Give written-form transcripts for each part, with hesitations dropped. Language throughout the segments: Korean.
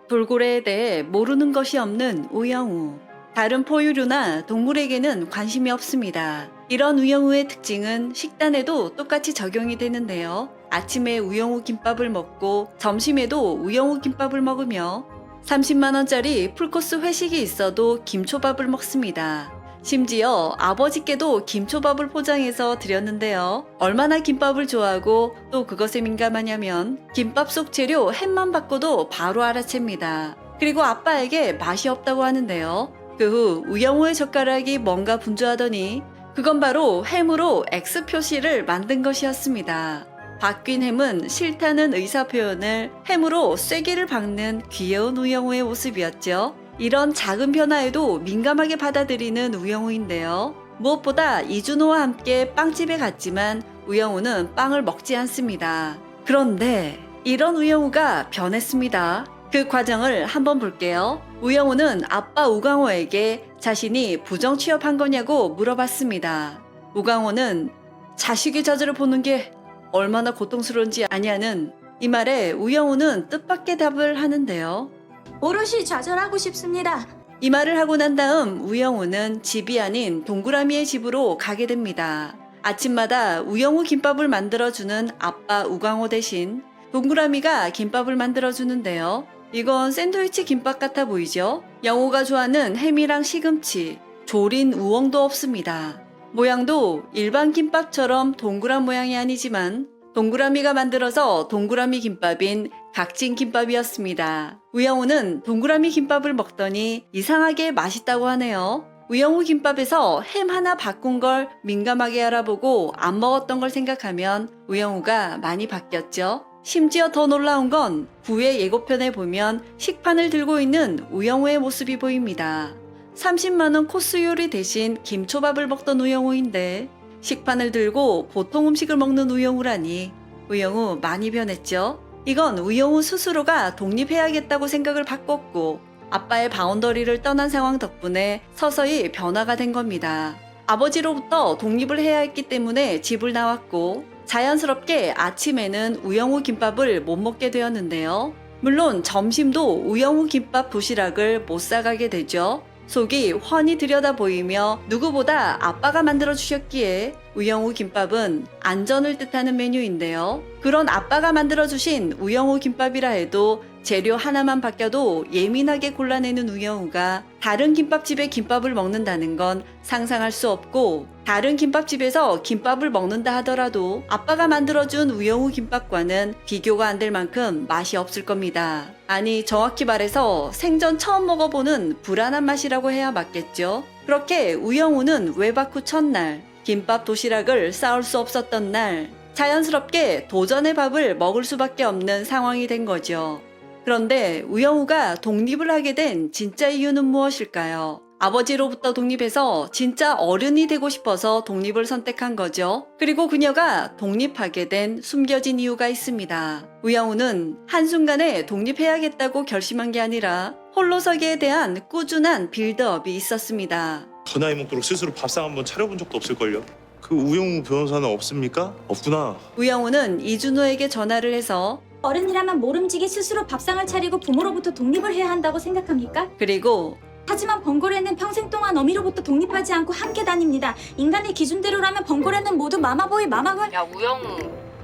돌고래에 대해 모르는 것이 없는 우영우. 다른 포유류나 동물에게는 관심이 없습니다. 이런 우영우의 특징은 식단에도 똑같이 적용이 되는데요. 아침에 우영우 김밥을 먹고 점심에도 우영우 김밥을 먹으며 30만원짜리 풀코스 회식이 있어도 김초밥을 먹습니다. 심지어 아버지께도 김초밥을 포장해서 드렸는데요. 얼마나 김밥을 좋아하고 또 그것에 민감하냐면 김밥 속 재료 햄만 바꿔도 바로 알아챕니다. 그리고 아빠에게 맛이 없다고 하는데요. 그 후 우영우의 젓가락이 뭔가 분주하더니 그건 바로 햄으로 X 표시를 만든 것이었습니다. 바뀐 햄은 싫다는 의사표현을 햄으로 쐐기를 박는 귀여운 우영우의 모습이었죠. 이런 작은 변화에도 민감하게 받아들이는 우영우인데요. 무엇보다 이준호와 함께 빵집에 갔지만 우영우는 빵을 먹지 않습니다. 그런데 이런 우영우가 변했습니다. 그 과정을 한번 볼게요. 우영우는 아빠 우광호에게 자신이 부정 취업한 거냐고 물어봤습니다. 우광호는 자식의 자질을 보는 게 얼마나 고통스러운지 아냐는 이 말에 우영우는 뜻밖의 답을 하는데요. 오롯이 좌절하고 싶습니다. 이 말을 하고 난 다음 우영우는 집이 아닌 동그라미의 집으로 가게 됩니다. 아침마다 우영우 김밥을 만들어주는 아빠 우광호 대신 동그라미가 김밥을 만들어주는데요. 이건 샌드위치 김밥 같아 보이죠? 영우가 좋아하는 햄이랑 시금치, 조린 우엉도 없습니다. 모양도 일반 김밥처럼 동그란 모양이 아니지만 동그라미가 만들어서 동그라미 김밥인 각진 김밥이었습니다. 우영우는 동그라미 김밥을 먹더니 이상하게 맛있다고 하네요. 우영우 김밥에서 햄 하나 바꾼 걸 민감하게 알아보고 안 먹었던 걸 생각하면 우영우가 많이 바뀌었죠. 심지어 더 놀라운 건 9회 예고편에 보면 식판을 들고 있는 우영우의 모습이 보입니다. 30만원 코스 요리 대신 김초밥을 먹던 우영우인데 식판을 들고 보통 음식을 먹는 우영우라니 우영우 많이 변했죠. 이건 우영우 스스로가 독립해야겠다고 생각을 바꿨고 아빠의 바운더리를 떠난 상황 덕분에 서서히 변화가 된 겁니다. 아버지로부터 독립을 해야 했기 때문에 집을 나왔고 자연스럽게 아침에는 우영우 김밥을 못 먹게 되었는데요. 물론 점심도 우영우 김밥 도시락을 못 사가게 되죠. 속이 훤히 들여다 보이며 누구보다 아빠가 만들어 주셨기에 우영우 김밥은 안전을 뜻하는 메뉴인데요. 그런 아빠가 만들어 주신 우영우 김밥이라 해도 재료 하나만 바뀌어도 예민하게 골라내는 우영우가 다른 김밥집의 김밥을 먹는다는 건 상상할 수 없고 다른 김밥집에서 김밥을 먹는다 하더라도 아빠가 만들어준 우영우 김밥과는 비교가 안 될 만큼 맛이 없을 겁니다. 아니 정확히 말해서 생전 처음 먹어보는 불안한 맛이라고 해야 맞겠죠. 그렇게 우영우는 외박 후 첫날 김밥 도시락을 싸올 수 없었던 날 자연스럽게 도전의 밥을 먹을 수밖에 없는 상황이 된 거죠. 그런데 우영우가 독립을 하게 된 진짜 이유는 무엇일까요? 아버지로부터 독립해서 진짜 어른이 되고 싶어서 독립을 선택한 거죠. 그리고 그녀가 독립하게 된 숨겨진 이유가 있습니다. 우영우는 한순간에 독립해야겠다고 결심한 게 아니라 홀로서기에 대한 꾸준한 빌드업이 있었습니다. 그 나이 먹도록 스스로 밥상 한번 차려본 적도 없을걸요? 그 우영우 변호사는 없습니까? 없구나. 우영우는 이준호에게 전화를 해서 어른이라면 모름지기 스스로 밥상을 차리고 부모로부터 독립을 해야 한다고 생각합니까? 그리고 하지만 범고래는 평생 동안 어미로부터 독립하지 않고 함께 다닙니다. 인간의 기준대로라면 범고래는 모두 마마보이 야 우영우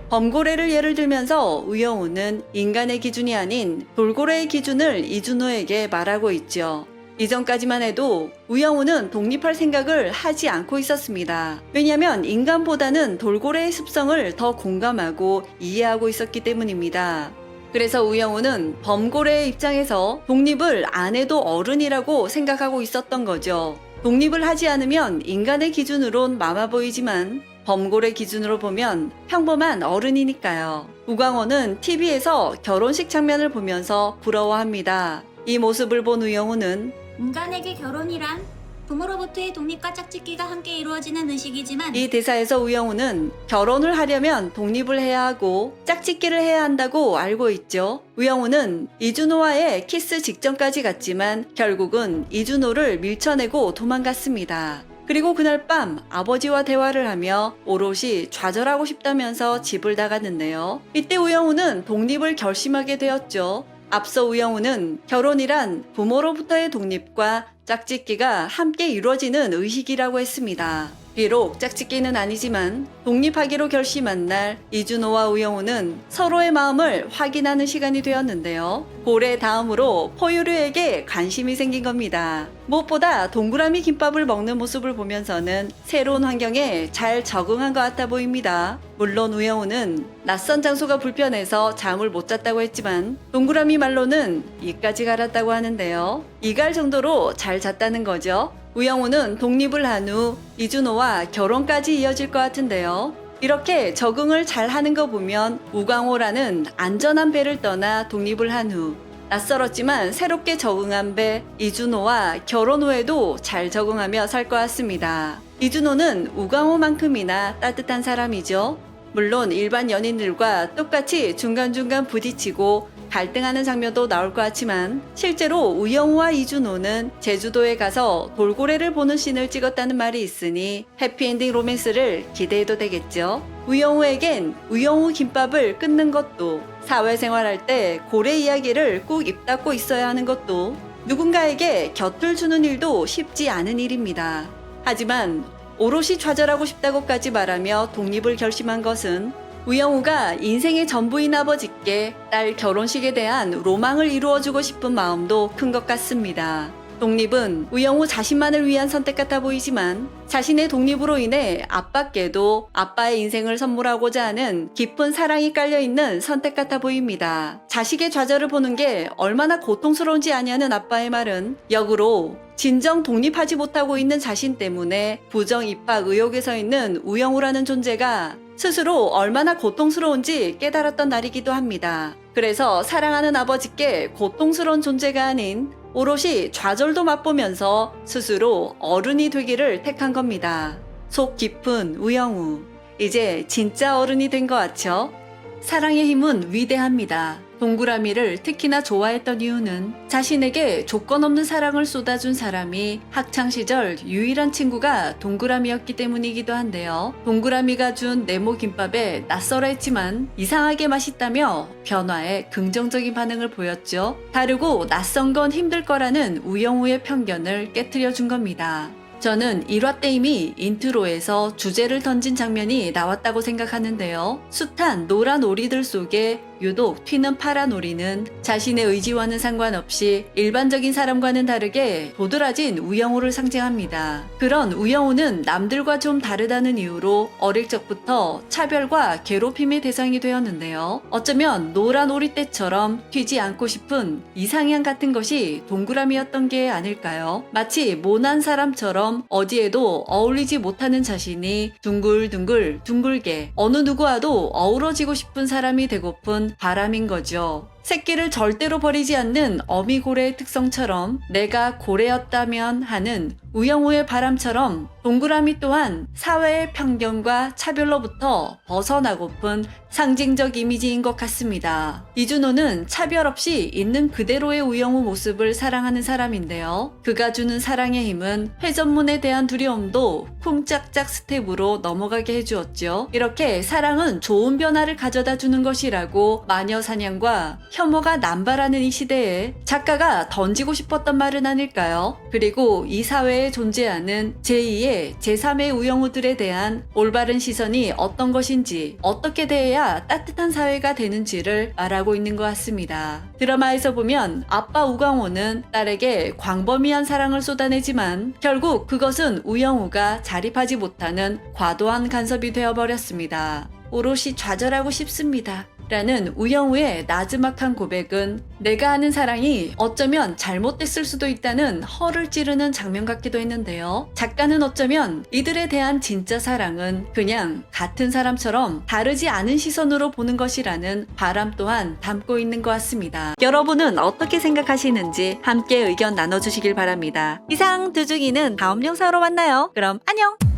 범고래를 예를 들면서 우영우는 인간의 기준이 아닌 돌고래의 기준을 이준호에게 말하고 있죠. 이전까지만 해도 우영우는 독립할 생각을 하지 않고 있었습니다. 왜냐하면 인간보다는 돌고래의 습성을 더 공감하고 이해하고 있었기 때문입니다. 그래서 우영우는 범고래의 입장에서 독립을 안 해도 어른이라고 생각하고 있었던 거죠. 독립을 하지 않으면 인간의 기준으론 마마보이지만 범고래 기준으로 보면 평범한 어른이니까요. 우광호는 TV에서 결혼식 장면을 보면서 부러워합니다. 이 모습을 본 우영우는 인간에게 결혼이란 부모로부터의 독립과 짝짓기가 함께 이루어지는 의식이지만 이 대사에서 우영우는 결혼을 하려면 독립을 해야 하고 짝짓기를 해야 한다고 알고 있죠. 우영우는 이준호와의 키스 직전까지 갔지만 결국은 이준호를 밀쳐내고 도망갔습니다. 그리고 그날 밤 아버지와 대화를 하며 오롯이 좌절하고 싶다면서 집을 나갔는데요. 이때 우영우는 독립을 결심하게 되었죠. 앞서 우영우는 결혼이란 부모로부터의 독립과 짝짓기가 함께 이루어지는 의식이라고 했습니다. 비록 짝짓기는 아니지만 독립하기로 결심한 날 이준호와 우영우는 서로의 마음을 확인하는 시간이 되었는데요. 고래 다음으로 포유류에게 관심이 생긴 겁니다. 무엇보다 동그라미 김밥을 먹는 모습을 보면서는 새로운 환경에 잘 적응한 것 같아 보입니다. 물론 우영우는 낯선 장소가 불편해서 잠을 못 잤다고 했지만 동그라미 말로는 이까지 갈았다고 하는데요. 이갈 정도로 잘 잤다는 거죠. 우영우는 독립을 한 후 이준호와 결혼까지 이어질 것 같은데요. 이렇게 적응을 잘 하는 거 보면 우광호라는 안전한 배를 떠나 독립을 한 후 낯설었지만 새롭게 적응한 배 이준호와 결혼 후에도 잘 적응하며 살 것 같습니다. 이준호는 우광호만큼이나 따뜻한 사람이죠. 물론 일반 연인들과 똑같이 중간중간 부딪히고 갈등하는 장면도 나올 것 같지만 실제로 우영우와 이준호는 제주도에 가서 돌고래를 보는 씬을 찍었다는 말이 있으니 해피엔딩 로맨스를 기대해도 되겠죠. 우영우에겐 우영우 김밥을 끊는 것도 사회생활할 때 고래 이야기를 꼭 입 닫고 있어야 하는 것도 누군가에게 곁을 주는 일도 쉽지 않은 일입니다. 하지만 오롯이 좌절하고 싶다고까지 말하며 독립을 결심한 것은 우영우가 인생의 전부인 아버지께 딸 결혼식에 대한 로망을 이루어주고 싶은 마음도 큰 것 같습니다. 독립은 우영우 자신만을 위한 선택 같아 보이지만 자신의 독립으로 인해 아빠께도 아빠의 인생을 선물하고자 하는 깊은 사랑이 깔려있는 선택 같아 보입니다. 자식의 좌절을 보는 게 얼마나 고통스러운지 아냐는 아빠의 말은 역으로 진정 독립하지 못하고 있는 자신 때문에 부정 입학 의혹에 서 있는 우영우라는 존재가 스스로 얼마나 고통스러운지 깨달았던 날이기도 합니다. 그래서 사랑하는 아버지께 고통스러운 존재가 아닌 오롯이 좌절도 맛보면서 스스로 어른이 되기를 택한 겁니다. 속 깊은 우영우. 이제 진짜 어른이 된 것 같죠? 사랑의 힘은 위대합니다. 동그라미를 특히나 좋아했던 이유는 자신에게 조건 없는 사랑을 쏟아준 사람이 학창시절 유일한 친구가 동그라미였기 때문이기도 한데요. 동그라미가 준 네모 김밥에 낯설어 했지만 이상하게 맛있다며 변화에 긍정적인 반응을 보였죠. 다르고 낯선 건 힘들 거라는 우영우의 편견을 깨트려 준 겁니다. 저는 1화 때 이미 인트로에서 주제를 던진 장면이 나왔다고 생각하는데요. 숱한 노란 오리들 속에 유독 튀는 파란 오리는 자신의 의지와는 상관없이 일반적인 사람과는 다르게 도드라진 우영우를 상징합니다. 그런 우영우는 남들과 좀 다르다는 이유로 어릴 적부터 차별과 괴롭힘의 대상이 되었는데요. 어쩌면 노란 오리 떼처럼 튀지 않고 싶은 이상향 같은 것이 동그라미였던 게 아닐까요? 마치 모난 사람처럼 어디에도 어울리지 못하는 자신이 둥글둥글 둥글게 어느 누구와도 어우러지고 싶은 사람이 되고픈 바람인 거죠. 새끼를 절대로 버리지 않는 어미고래의 특성처럼 내가 고래였다면 하는 우영우의 바람처럼 동그라미 또한 사회의 편견과 차별로부터 벗어나고픈 상징적 이미지인 것 같습니다. 이준호는 차별 없이 있는 그대로의 우영우 모습을 사랑하는 사람인데요. 그가 주는 사랑의 힘은 회전문에 대한 두려움도 쿵짝짝 스텝으로 넘어가게 해주었죠. 이렇게 사랑은 좋은 변화를 가져다 주는 것이라고 마녀 사냥과 혐오가 남발하는 이 시대에 작가가 던지고 싶었던 말은 아닐까요? 그리고 이 사회에 존재하는 제2의 제3의 우영우들에 대한 올바른 시선이 어떤 것인지 어떻게 대해야 따뜻한 사회가 되는지를 말하고 있는 것 같습니다. 드라마에서 보면 아빠 우광호는 딸에게 광범위한 사랑을 쏟아내지만 결국 그것은 우영우가 자립하지 못하는 과도한 간섭이 되어버렸습니다. 오롯이 좌절하고 싶습니다. 라는 우영우의 나지막한 고백은 내가 아는 사랑이 어쩌면 잘못됐을 수도 있다는 허를 찌르는 장면 같기도 했는데요. 작가는 어쩌면 이들에 대한 진짜 사랑은 그냥 같은 사람처럼 다르지 않은 시선으로 보는 것이라는 바람 또한 담고 있는 것 같습니다. 여러분은 어떻게 생각하시는지 함께 의견 나눠주시길 바랍니다. 이상 두중이는 다음 영상으로 만나요. 그럼 안녕!